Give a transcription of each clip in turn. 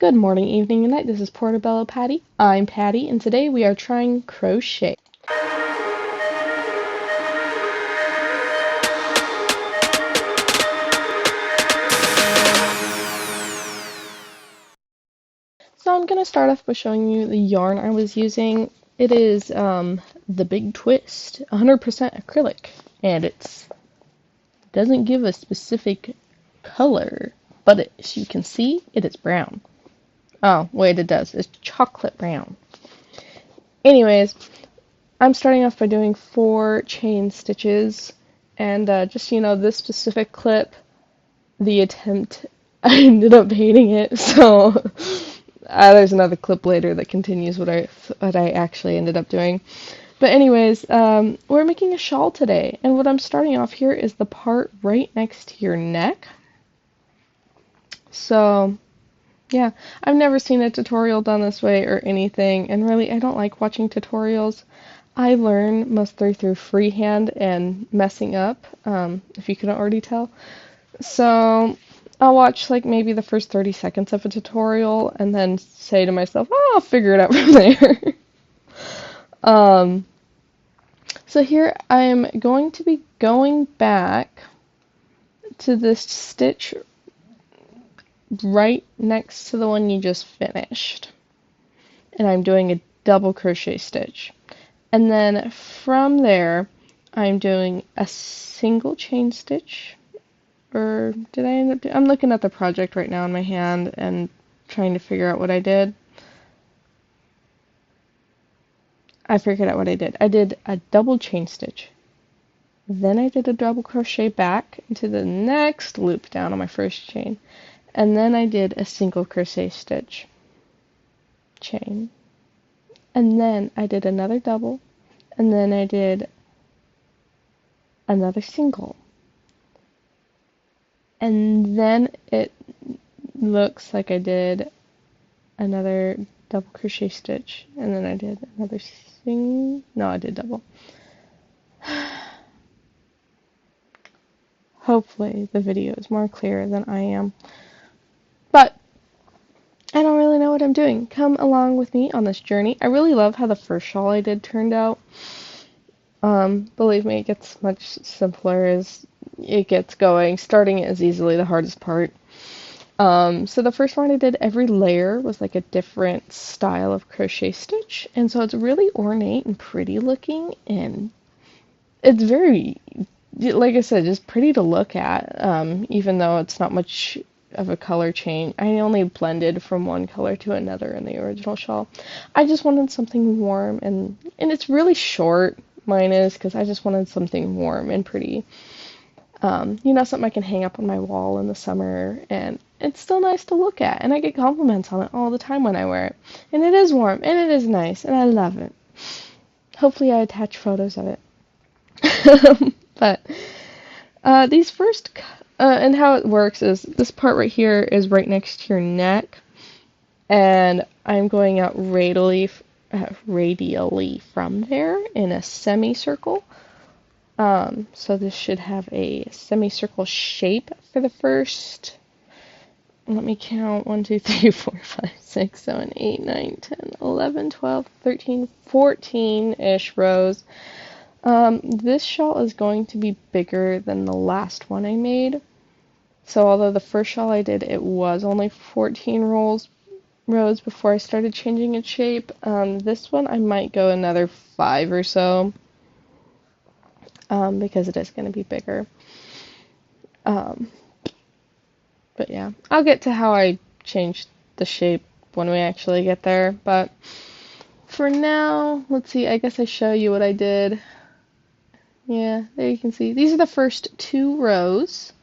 Good morning, evening, and night. This is Portobello Patty. I'm Patty, and today we are trying crochet. So I'm going to start off by showing you the yarn I was using. It is the Big Twist, 100% acrylic, and it doesn't give a specific color, but as you can see, it is brown. Oh, wait, it does. It's chocolate brown. Anyways, I'm starting off by doing 4 chain stitches, and just so you know, this specific clip, the attempt, I ended up hating it, so there's another clip later that continues what I actually ended up doing. But anyways, we're making a shawl today, and what I'm starting off here is the part right next to your neck. So yeah, I've never seen a tutorial done this way or anything, and really I don't like watching tutorials. I learn mostly through freehand and messing up, if you couldn't already tell. So I'll watch like maybe the first 30 seconds of a tutorial and then say to myself, oh, I'll figure it out from there. um, so here I'm going to be going back to this stitch right next to the one you just finished. And I'm doing a double crochet stitch. And then from there, I'm doing a single chain stitch. Or did I end up doing? I'm looking at the project right now in my hand and trying to figure out what I did. I figured out what I did. I did a double chain stitch. Then I did a double crochet back into the next loop down on my first chain. And then I did a single crochet stitch. Chain. And then I did another double. And then I did another single. And then it looks like I did another double crochet stitch, and then I did another no, I did double. Hopefully the video is more clear than I am, but I don't really know what I'm doing. Come along with me on this journey. I really love how the first shawl I did turned out. Believe me, it gets much simpler as it gets going. Starting it is easily the hardest part. So the first one I did, every layer was like a different style of crochet stitch, and so it's really ornate and pretty looking, and it's very, like I said, just pretty to look at, even though it's not much of a color change. I only blended from one color to another in the original shawl. I just wanted something warm, and it's really short, mine is, because I just wanted something warm and pretty. Something I can hang up on my wall in the summer, and it's still nice to look at, and I get compliments on it all the time when I wear it. And it is warm, and it is nice, and I love it. Hopefully I attach photos of it. But these first, and how it works is this part right here is right next to your neck, and I'm going out radially from there in a semicircle. So this should have a semicircle shape for the first, let me count, 1, 2, 3, 4, 5, 6, 7, 8, 9, 10, 11, 12, 13, 14-ish rows. This shawl is going to be bigger than the last one I made. So although the first shawl I did, it was only 14 rows before I started changing its shape. This one I might go another 5 or so. Because it is going to be bigger. But yeah, I'll get to how I changed the shape when we actually get there. But for now, let's see, I guess I show you what I did. Yeah, there you can see. These are the first 2 rows.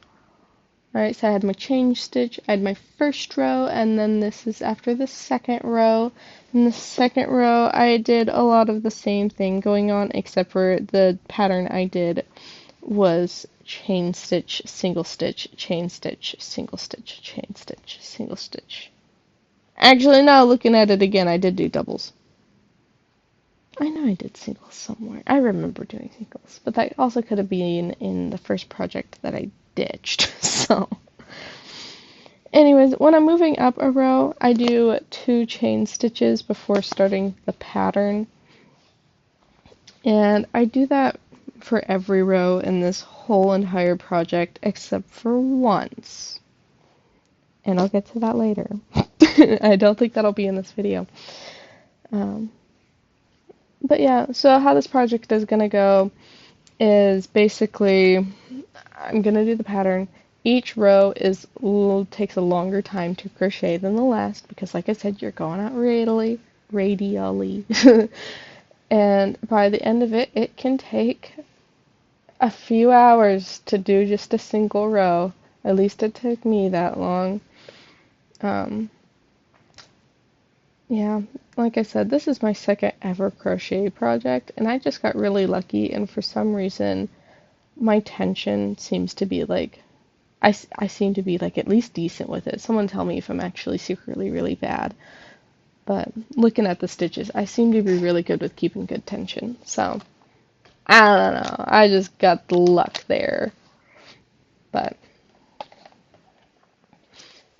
Alright, so I had my chain stitch, I had my first row, and then this is after the second row. In the second row, I did a lot of the same thing going on, except for the pattern I did was chain stitch, single stitch, chain stitch, single stitch, chain stitch, single stitch. Actually, now looking at it again, I did do doubles. I know I did singles somewhere. I remember doing singles, but that also could have been in the first project that I ditched. So Anyways, when I'm moving up a row, I do 2 chain stitches before starting the pattern. And I do that for every row in this whole entire project except for once. And I'll get to that later. I don't think that'll be in this video. But yeah, so how this project is going to go is basically I'm going to do the pattern. Each row takes a longer time to crochet than the last because, like I said, you're going out radially. And by the end of it, it can take a few hours to do just a single row. At least it took me that long. Yeah, like I said, this is my second ever crochet project, and I just got really lucky, and for some reason, my tension seems to be like, I seem to be like at least decent with it. Someone tell me if I'm actually secretly really bad. But looking at the stitches, I seem to be really good with keeping good tension. So, I don't know. I just got the luck there. But,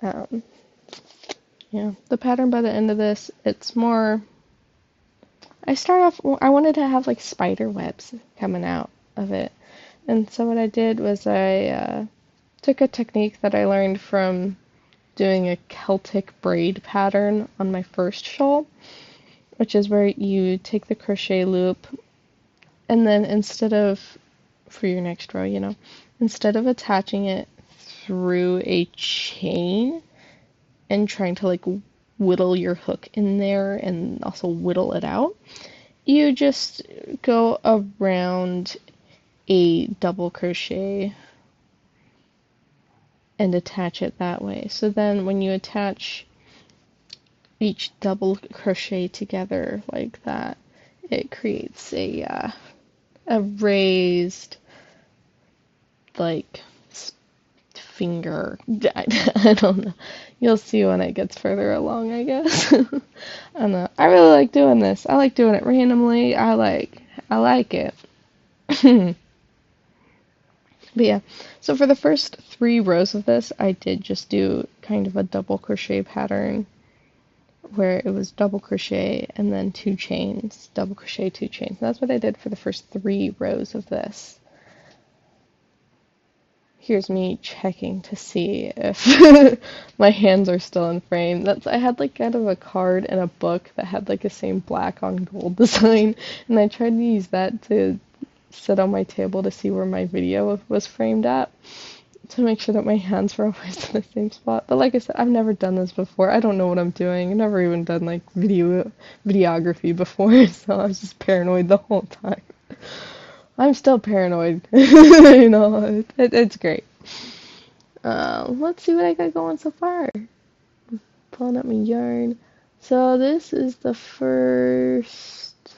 um, yeah, the pattern by the end of this, it's more, I wanted to have like spider webs coming out of it. And so what I did was I took a technique that I learned from doing a Celtic braid pattern on my first shawl, which is where you take the crochet loop and then for your next row, instead of attaching it through a chain and trying to like whittle your hook in there and also whittle it out, you just go around a double crochet and attach it that way. So then when you attach each double crochet together like that, it creates a raised like finger. I don't know. You'll see when it gets further along, I guess. I don't know. I really like doing this. I like doing it randomly. I like it. But yeah, so for the first 3 rows of this, I did just do kind of a double crochet pattern where it was double crochet and then 2 chains, double crochet, 2 chains. And that's what I did for the first 3 rows of this. Here's me checking to see if my hands are still in frame. I had like kind of a card and a book that had like the same black on gold design, and I tried to use that to sit on my table to see where my video was framed at to make sure that my hands were always in the same spot. But like I said, I've never done this before. I don't know what I'm doing. I've never even done like videography before, so I was just paranoid the whole time. I'm still paranoid. It's great. Let's see what I got going so far. Pulling up my yarn. So this is the first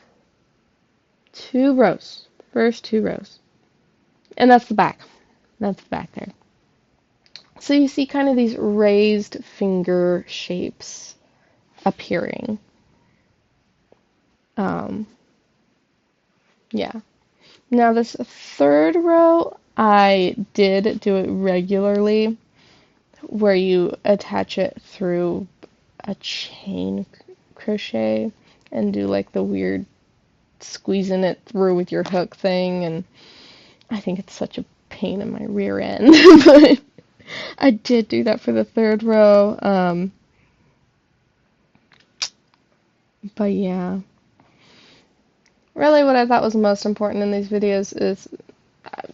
2 rows. First 2 rows. And that's the back. That's the back there. So you see kind of these raised finger shapes appearing. Yeah. Now this 3rd row, I did do it regularly, where you attach it through a chain crochet and do like the weird squeezing it through with your hook thing, and I think it's such a pain in my rear end, but I did do that for the 3rd row, but yeah. Really what I thought was most important in these videos is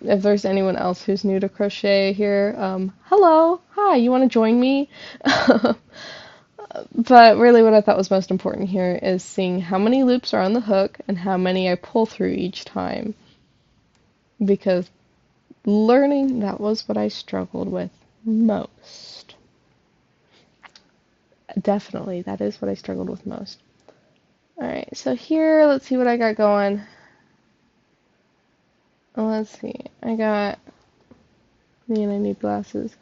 if there's anyone else who's new to crochet here, hello, hi, you want to join me? But really what I thought was most important here is seeing how many loops are on the hook and how many I pull through each time. Because learning, that was what I struggled with most. Definitely, that is what I struggled with most. Alright, so here, let's see what I got going. Let's see, I need glasses.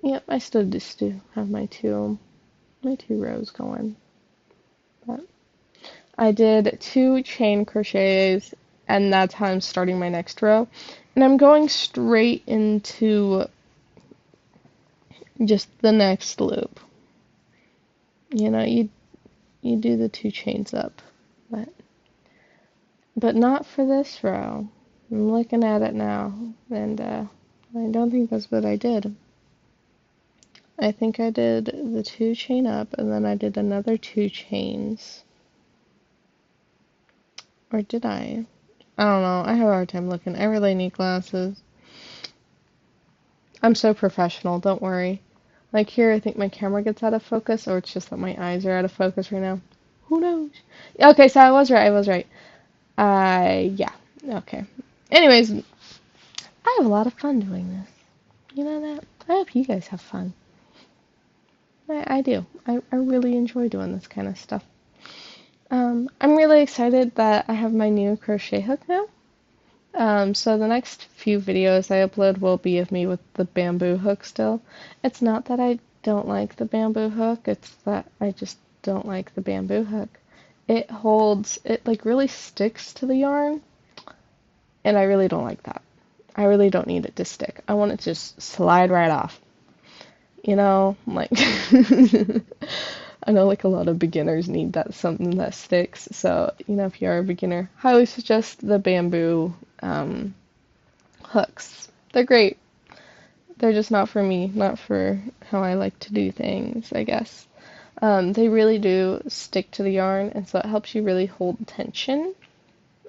Yep, I still just do have my two rows going. But I did 2 chain crochets, and that's how I'm starting my next row. And I'm going straight into just the next loop. You know, you do the 2 chains up, but not for this row. I'm looking at it now, and I don't think that's what I did. I think I did the 2 chain up, and then I did another 2 chains. Or did I? I don't know. I have a hard time looking. I really need glasses. I'm so professional, don't worry. Like here, I think my camera gets out of focus, or it's just that my eyes are out of focus right now. Who knows? Okay, so I was right. Yeah. Okay. Anyways, I have a lot of fun doing this. You know that? I hope you guys have fun. I do. I really enjoy doing this kind of stuff. I'm really excited that I have my new crochet hook now. So the next few videos I upload will be of me with the bamboo hook still. It's not that I don't like the bamboo hook, it's that I just don't like the bamboo hook. It like really sticks to the yarn, and I really don't like that. I really don't need it to stick. I want it to just slide right off. You know, like I know like a lot of beginners need that something that sticks. So, you know, if you are a beginner, highly suggest the bamboo hooks. They're great. They're just not for me, not for how I like to do things, I guess. They really do stick to the yarn, and so it helps you really hold tension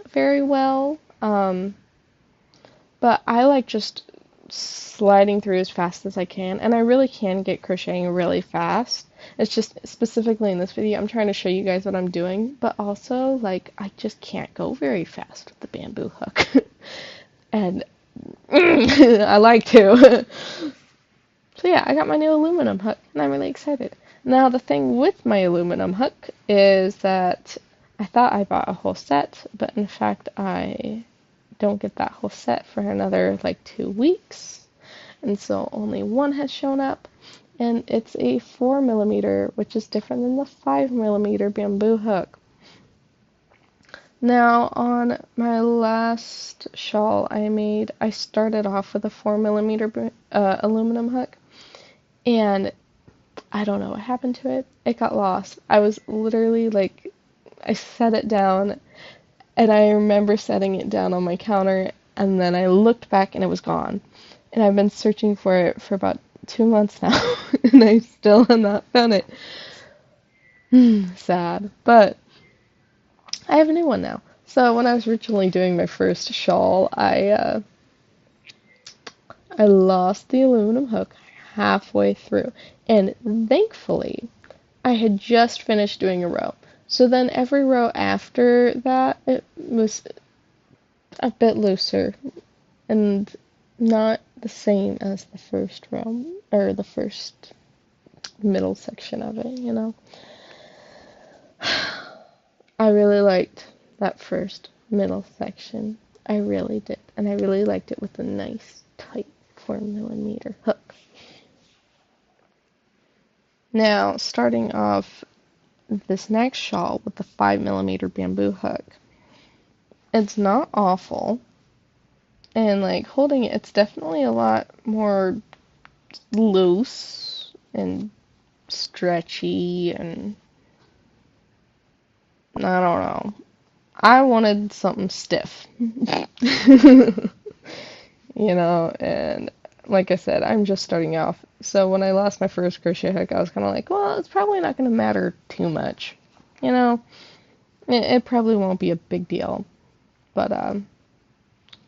very well. But I like just sliding through as fast as I can, and I really can get crocheting really fast. It's just specifically in this video, I'm trying to show you guys what I'm doing, but also, like, I just can't go very fast with the bamboo hook. And I like to. So yeah, I got my new aluminum hook, and I'm really excited. Now, the thing with my aluminum hook is that I thought I bought a whole set, but in fact, I don't get that whole set for another like 2 weeks, and so only one has shown up, and it's a 4mm, which is different than the 5mm bamboo hook. Now, on my last shawl I started off with a 4mm aluminum hook, and I don't know what happened to it. It got lost. I was literally like, I set it down, and I remember setting it down on my counter, and then I looked back and it was gone. And I've been searching for it for about 2 months now, and I still have not found it. Sad. But I have a new one now. So when I was originally doing my first shawl, I lost the aluminum hook halfway through. And thankfully, I had just finished doing a row. So then every row after that, it was a bit looser and not the same as the first row, or the first middle section of it, you know. I really liked that first middle section. I really did. And I really liked it with a nice, tight 4mm hook. Now, starting off this next shawl with the 5mm bamboo hook. It's not awful. And like holding it, it's definitely a lot more loose and stretchy, and I don't know. I wanted something stiff. You know, and like I said, I'm just starting off. So when I lost my first crochet hook, I was kind of like, well, it's probably not going to matter too much. You know, it probably won't be a big deal. But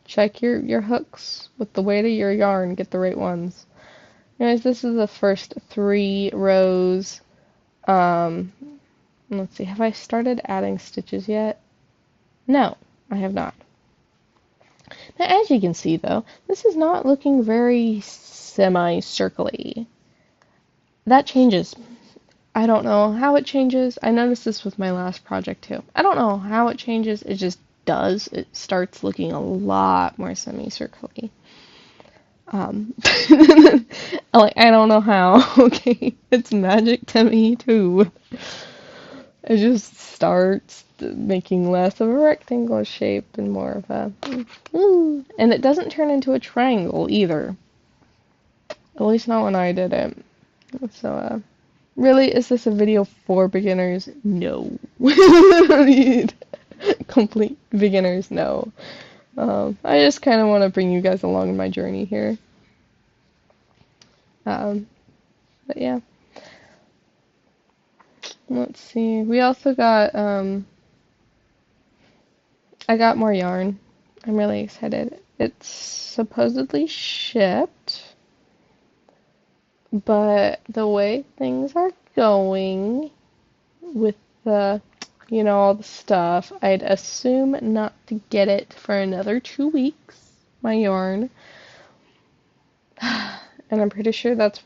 check your hooks with the weight of your yarn, get the right ones. Anyways, this is the first 3 rows. Let's see, have I started adding stitches yet? No, I have not. Now, as you can see, though, this is not looking very semi-circly. That changes. I don't know how it changes. I noticed this with my last project, too. I don't know how it changes. It just does. It starts looking a lot more semicircly. Like, I don't know how. Okay, it's magic to me, too. It just starts making less of a rectangle shape and more of a, and it doesn't turn into a triangle either. At least not when I did it. So, really, is this a video for beginners? No. Complete beginners? No. I just kind of want to bring you guys along in my journey here. But yeah. Let's see. We also got, I got more yarn. I'm really excited. It's supposedly shipped, but the way things are going with all the stuff, I'd assume not to get it for another 2 weeks, my yarn. And I'm pretty sure that's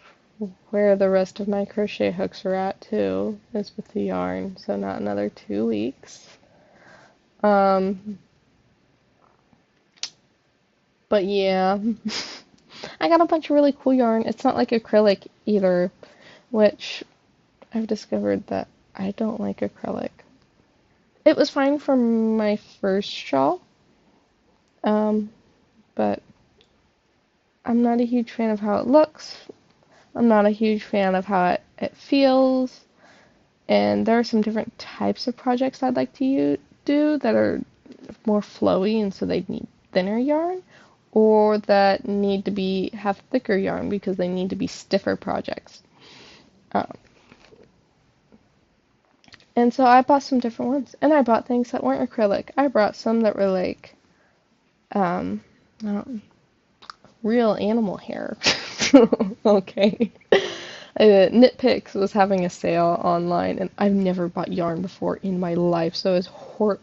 where the rest of my crochet hooks are at too, is with the yarn, so not another 2 weeks. But yeah, I got a bunch of really cool yarn. It's not like acrylic either, which I've discovered that I don't like acrylic. It was fine for my first shawl, but I'm not a huge fan of how it looks. I'm not a huge fan of how it feels. And there are some different types of projects I'd like to do that are more flowy, and so they need thinner yarn, or that need to have thicker yarn because they need to be stiffer projects. And so I bought some different ones, and I bought things that weren't acrylic. I brought some that were like real animal hair. Okay. Knit Picks was having a sale online, and I've never bought yarn before in my life, so I was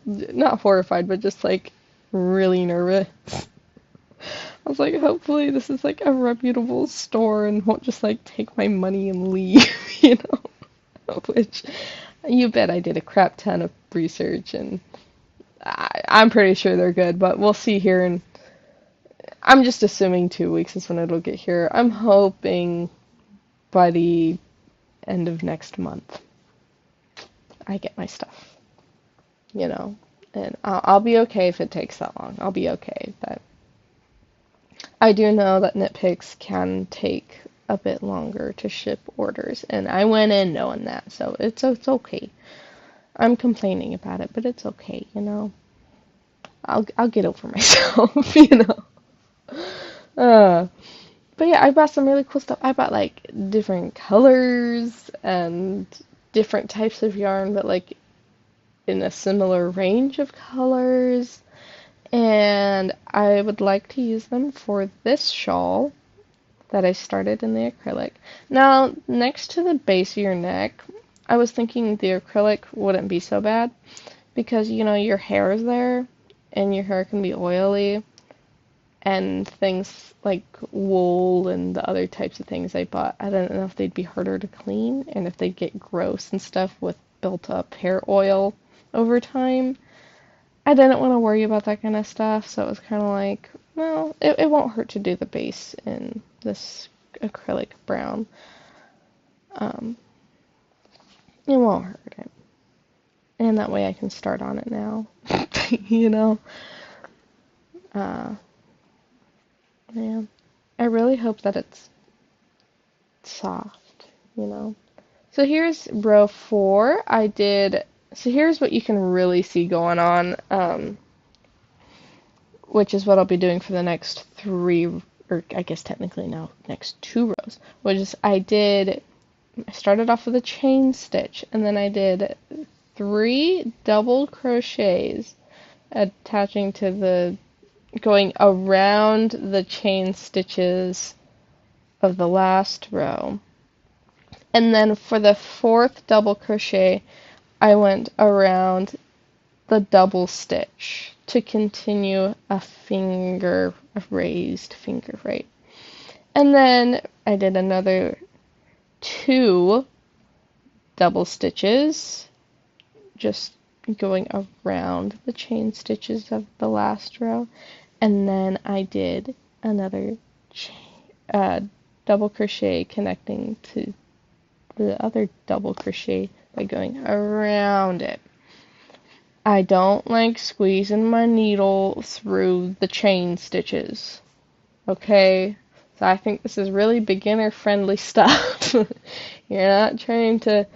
not horrified, but just like really nervous. I was like, hopefully this is like a reputable store and won't just like take my money and leave, you know? Which you bet I did a crap ton of research, and I'm pretty sure they're good, but we'll see here. And I'm just assuming 2 weeks is when it'll get here. I'm hoping by the end of next month I get my stuff, and I'll be okay if it takes that long. I'll be okay. But I do know that Knit Picks can take a bit longer to ship orders, and I went in knowing that, so it's okay. I'm complaining about it, but it's okay, I'll get over myself, But yeah, I bought some really cool stuff. I bought like different colors and different types of yarn, but like in a similar range of colors. And I would like to use them for this shawl that I started in the acrylic. Now, next to the base of your neck, I was thinking the acrylic wouldn't be so bad because, your hair is there and your hair can be oily, and things like wool and the other types of things I bought, I don't know if they'd be harder to clean and if they'd get gross and stuff with built up hair oil over time. I didn't want to worry about that kind of stuff, so it was kind of like, well, it won't hurt to do the base in this acrylic brown. It won't hurt it. And that way I can start on it now, Yeah. I really hope that it's soft, So here's row 4. So here's what you can really see going on, which is what I'll be doing for the next 3, or I guess technically now next 2 rows, which is I started off with a chain stitch, and then I did 3 double crochets attaching to going around the chain stitches of the last row. And then for the 4th double crochet, I went around the double stitch to continue a raised finger, right? And then I did another 2 double stitches, just going around the chain stitches of the last row. And then I did another double crochet connecting to the other double crochet by going around it. I don't like squeezing my needle through the chain stitches, okay? So I think this is really beginner friendly stuff. You're not trying to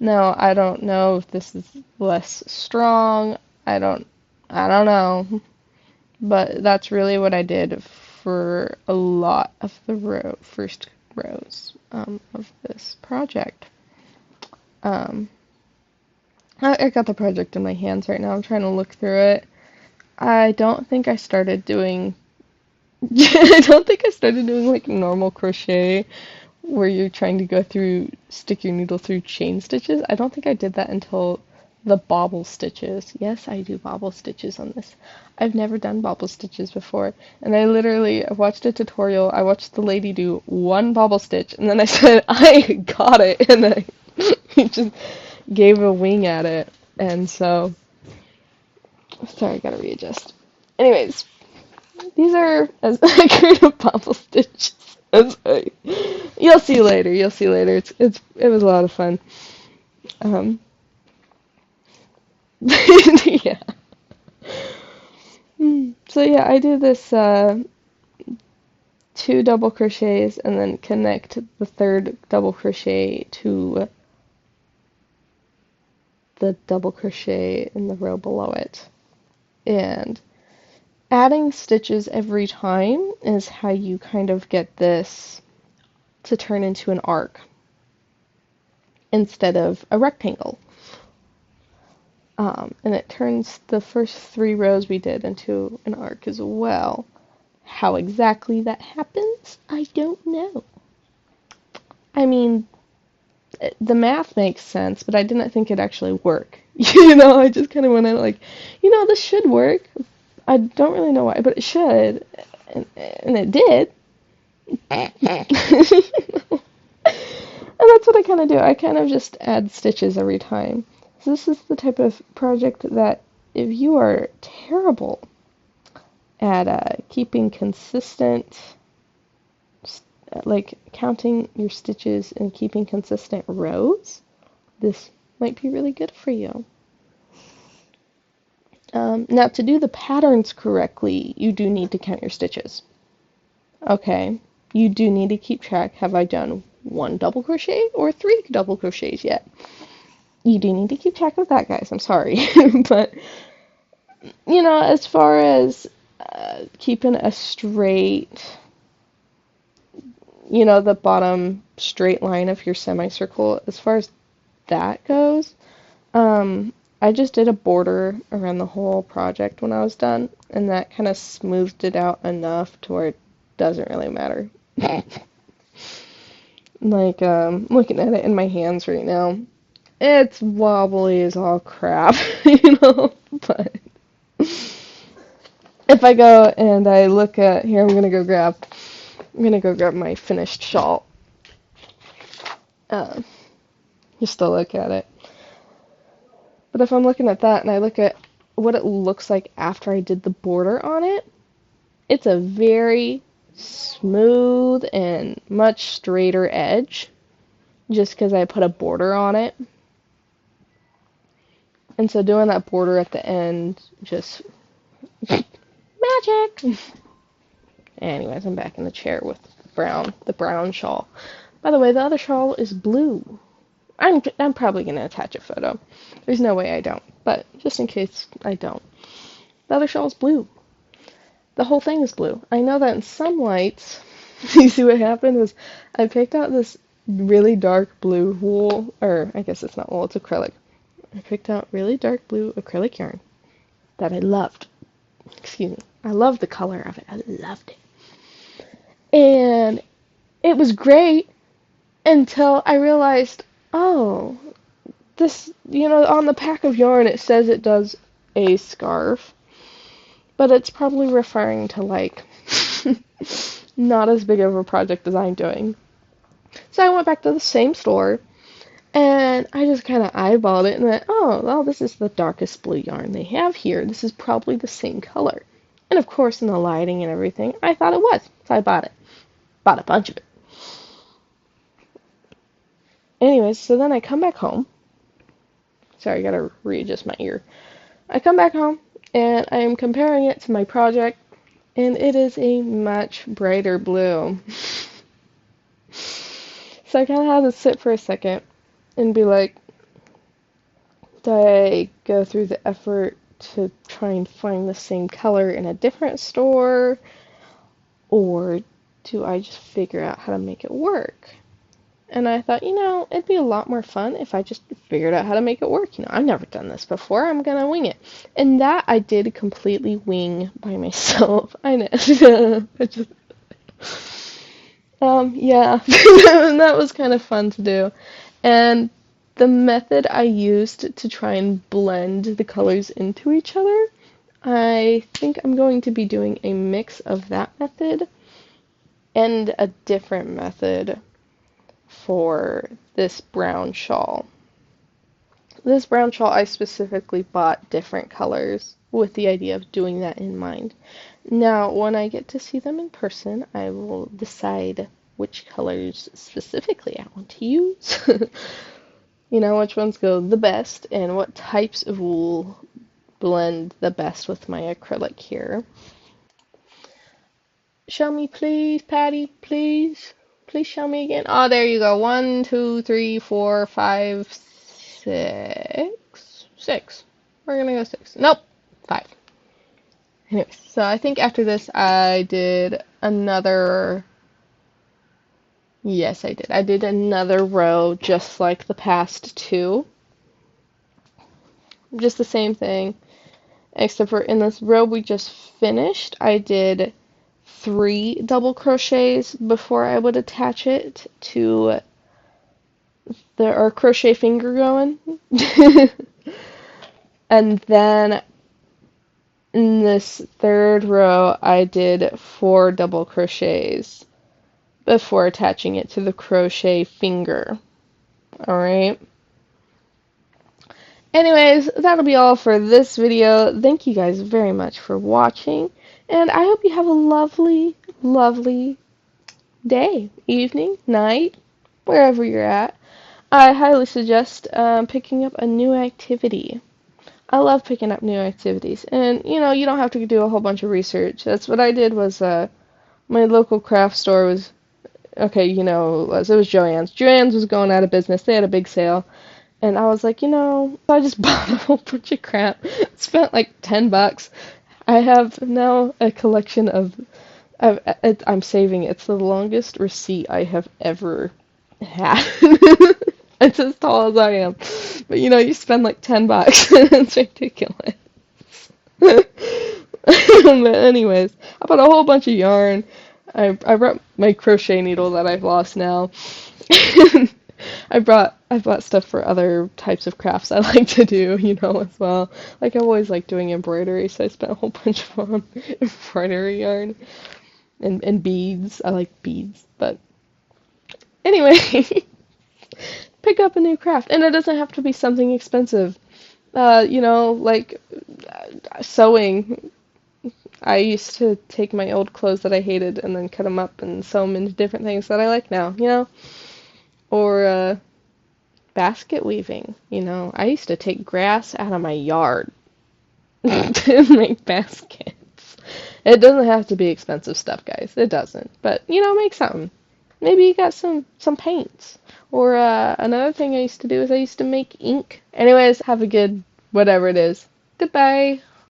No, I don't know if this is less strong. I don't know. But that's really what I did for a lot of the first rows of this project. Um, I got the project in my hands right now. I'm trying to look through it. I don't think I started doing I don't think I started doing like normal crochet where you're trying to stick your needle through chain stitches. I don't think I did that until the bobble stitches. Yes, I do bobble stitches on this. I've never done bobble stitches before, and I watched a tutorial. I watched the lady do one bobble stitch, and then I said, I got it, and I just gave a wing at it. And so, sorry, I gotta readjust. Anyways, these are as accurate of bobble stitches as I. You'll see later. You'll see later. It was a lot of fun. Um, yeah. So yeah, I do this two double crochets and then connect the third double crochet to the double crochet in the row below it. And adding stitches every time is how you kind of get this to turn into an arc instead of a rectangle. And it turns the first 3 rows we did into an arc as well. How exactly that happens, I don't know. I mean, the math makes sense, but I didn't think it'd actually work. I just kind of went in like, this should work. I don't really know why, but it should. And it did. And that's what I kind of do. I kind of just add stitches every time. So this is the type of project that if you are terrible at keeping consistent, like counting your stitches and keeping consistent rows, this might be really good for you. Now, to do the patterns correctly, you do need to count your stitches. Okay, you do need to keep track. Have I done 1 double crochet or 3 double crochets yet? You do need to keep track of that, guys. I'm sorry. But, as far as keeping a straight, the bottom straight line of your semicircle, as far as that goes, I just did a border around the whole project when I was done, and that kind of smoothed it out enough to where it doesn't really matter. Like, looking at it in my hands right now, it's wobbly as all crap, but if I go and I look at, here, I'm gonna go grab my finished shawl, just to look at it. But if I'm looking at that and I look at what it looks like after I did the border on it, it's a very smooth and much straighter edge just because I put a border on it. And so doing that border at the end just magic. Anyways, I'm back in the chair with the brown shawl. By the way, the other shawl is blue. I'm probably going to attach a photo. There's no way I don't, but just in case I don't. The other shawl is blue. The whole thing is blue. I know that in some lights, you see what happened was I picked out this really dark blue wool, or I guess it's not wool, it's acrylic. I picked out really dark blue acrylic yarn that I loved. Excuse me. I loved the color of it. I loved it. And it was great until I realized, oh, this, on the pack of yarn it says it does a scarf, but it's probably referring to, like, not as big of a project as I'm doing. So I went back to the same store, and I just kind of eyeballed it and went, oh, well, this is the darkest blue yarn they have here. This is probably the same color. And of course, in the lighting and everything, I thought it was. So I bought it. Bought a bunch of it. Anyways, so then I come back home. Sorry, I gotta readjust my ear. I come back home, and I am comparing it to my project, and it is a much brighter blue. So I kind of had to sit for a second and be like, do I go through the effort to try and find the same color in a different store, or do I just figure out how to make it work? And I thought, it'd be a lot more fun if I just figured out how to make it work. I've never done this before. I'm gonna wing it. And that I did completely wing by myself. I know. I just, yeah. That was kind of fun to do. And the method I used to try and blend the colors into each other, I think I'm going to be doing a mix of that method and a different method for this brown shawl. This brown shawl, I specifically bought different colors with the idea of doing that in mind. Now, when I get to see them in person, I will decide which colors specifically I want to use. Which ones go the best and what types of wool blend the best with my acrylic here. Show me, please, Patty, please. Please show me again. Oh, there you go. 1, 2, 3, 4, 5, 6. 6. We're gonna go 6. Nope. 5. Anyways, so I think after this I did another. Yes, I did. I did another row just like the past two. Just the same thing. Except for in this row we just finished, I did 3 double crochets before I would attach it to our crochet finger going. And then in this third row, I did 4 double crochets before attaching it to the crochet finger. Alright? Anyways, that'll be all for this video. Thank you guys very much for watching, and I hope you have a lovely, lovely day, evening, night, wherever you're at. I highly suggest picking up a new activity. I love picking up new activities, and you don't have to do a whole bunch of research. That's what I did. Was my local craft store was okay. It was Joann's. Joann's was going out of business. They had a big sale. And I was like, so I just bought a whole bunch of crap. Spent like $10. I have now a collection of. I'm saving it. It's the longest receipt I have ever had. It's as tall as I am. But you spend like $10. It's ridiculous. But anyways, I bought a whole bunch of yarn. I brought my crochet needle that I've lost now. I bought stuff for other types of crafts I like to do, as well. Like I've always liked doing embroidery, so I spent a whole bunch on embroidery yarn and beads. I like beads, but anyway, pick up a new craft, and it doesn't have to be something expensive. Like sewing. I used to take my old clothes that I hated and then cut them up and sew them into different things that I like now, Or basket weaving, I used to take grass out of my yard to make baskets. It doesn't have to be expensive stuff, guys. It doesn't. But, make something. Maybe you got some paints. Or another thing I used to do is I used to make ink. Anyways, have a good whatever it is. Goodbye.